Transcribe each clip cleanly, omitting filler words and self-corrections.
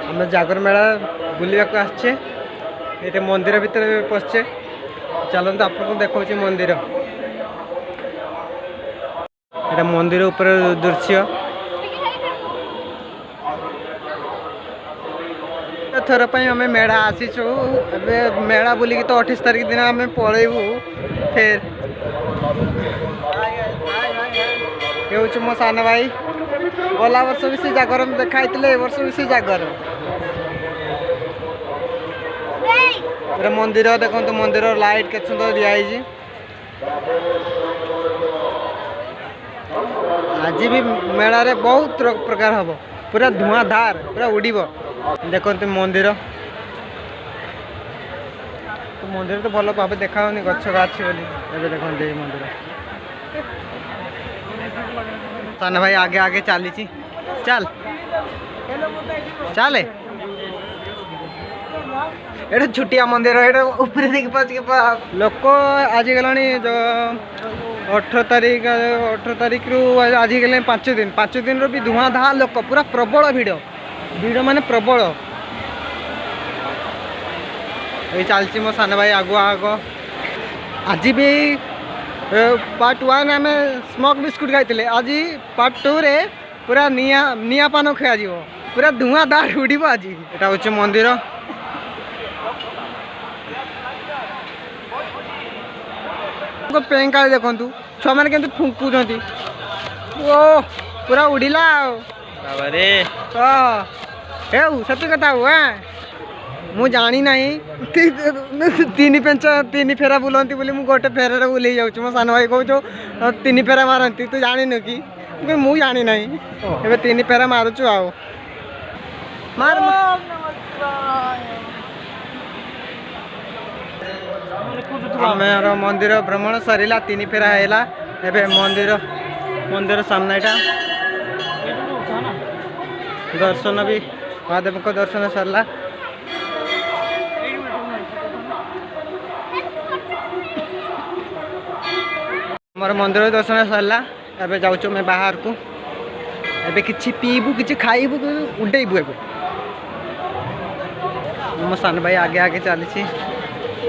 आम जागर मेला बुलवाक आसचे ये मंदिर भितर पशे चलते आपको देखा मंदिर ये मंदिर ऊपर दृश्य थर पर आम मेला आसीचु मेला बुलिकी तो 28 तारीख दिन आम पलैबू फिर ये हूँ मो सान भाई गला वर्ष भी से जागर देखाई ए वर्ष भी से जागर मंदिर देखो मंदिर लाइट के सुंदर दिखाई आज भी मेला रे बहुत प्रकार हम पूरा धुआंधार पूरा उड़ब देखो मंदिर तो मंदिर तो भल भाव देखा गछ गाछ बोली देखते मंदिर सान भाई आगे आगे चली चल चल ये छुटिया मंदिर ये ऊपर देखिए पच लोक आज गला जो 18 तारीख रु आज गले 5 दिन रो भी धुआंधार लोक पूरा प्रबल भिड़ माने प्रबल ये चलती मो सान भाई आगुआ आग आज भी पार्ट 1 आम स्मोक बिस्कुट खाई आज पार्ट 2 रे पूरा निया पान खा पूरा धुआंधार उड़ब आज यहाँ हूँ मंदिर पें काली देखु छुआ मैंने केमती फुंकुंट ओ पूरा उड़िला सत्य कथा हुआ मु जानी ना 3 फेरा बुलती बोली मु गोटे फेर बुले जाऊँ मो सान भाई कहूँ 3 फेरा मारती तू जान कि मु जानी ना ए 3 फेरा मारुचु आओ मार आमर मंदिर भ्रमण सरला 3 फेरा है एबे मंदिर सामने दर्शन भी महादेव को दर्शन सरला हमारे मंदिर दर्शन सरला एबे जाऊँ मैं बाहर को एबे किछि पीबू किछि खाइबू उडेबू एबे मो सान भाई आगे आगे चली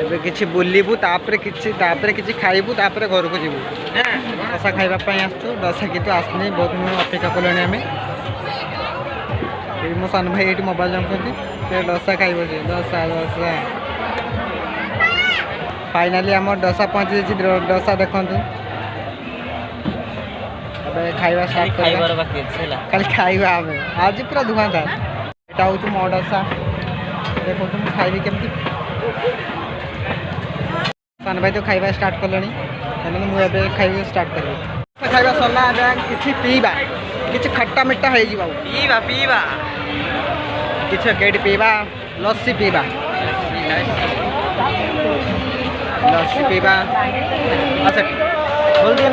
एबे किछि बुलिबू तापरे किछि खाइबू तापरे घर को जीवू डसा खाइबा पई आसु डसा कितु आसनी बहुत दिन अपेक्षा कलेनी आमे मो सान भाई ये मोबाइल जमती डसा खाइब डसा फाइनाली आम डसा पहुँची डसा देखु खाइबा स्टार्ट खाली खाइबा आम आज पूरा धुआंधार यहाँ हूँ मो डसा देखो मुझे खाइबी केमती सान भाई तो खाइबा स्टार्ट कले मुझे खाइबा स्टार्ट करी खाइबा सरला किसी पीवा किसी खट्टा मिट्टा हो पीवा किसी केटी पीवा लस्सी पीवा अच्छा बोल दिए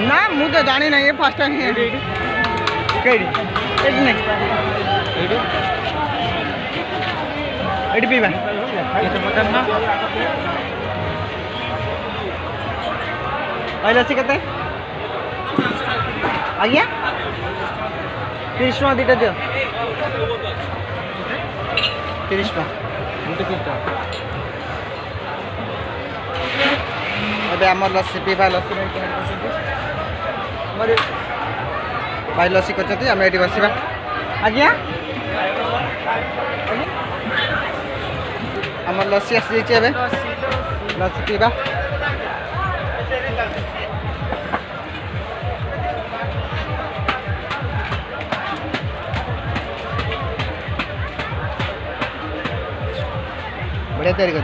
ना मुझे जानी ना ये फर्स्ट टाइम ये पीवा लस्सी के आज्ञा 30 टका दीटा दियो 30 टका अबे आम लस्सी पीवा लस्सी भाई लस्सी कर आम ये बसवा आज्ञा आम लस्सी आसी लस्सी पीवा बढ़िया तैयारी कर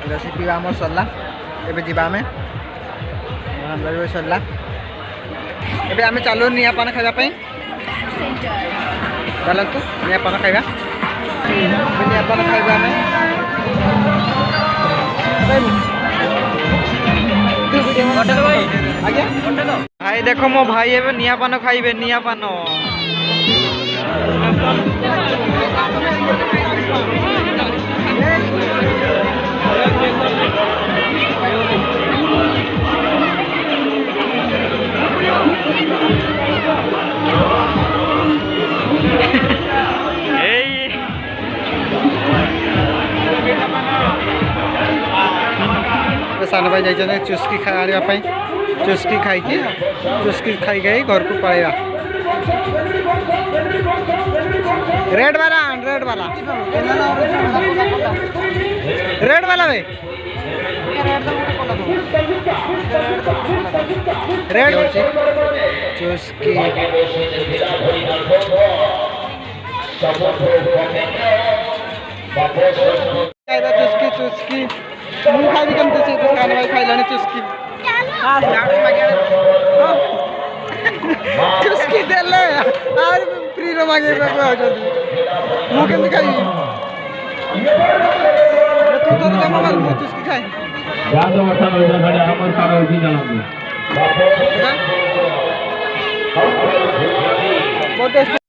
लस्सी पीवा आम सरला एबे जीवा आम सरला एबे आम चलो निया पान खाइबा चलतु निया पान खाइबा भाई देखो मो भाई एबे निया पान खाइबे निया पान Thank you. भाई जाइए चुस्की खाने चुस्की खाई चुस्की खाई गई घर को पड़ेगा रेड वाला रेड वाला भाई रेड चुस्की चुस्की चुस्की मुँह खाई भी कमती से खाने भाई खाई लाने चुस्की चुस्की दे ले और फ्री रो मांगे मुँह केमती खाई तू तो जमा मार मुँह चुस्की खाई बहुत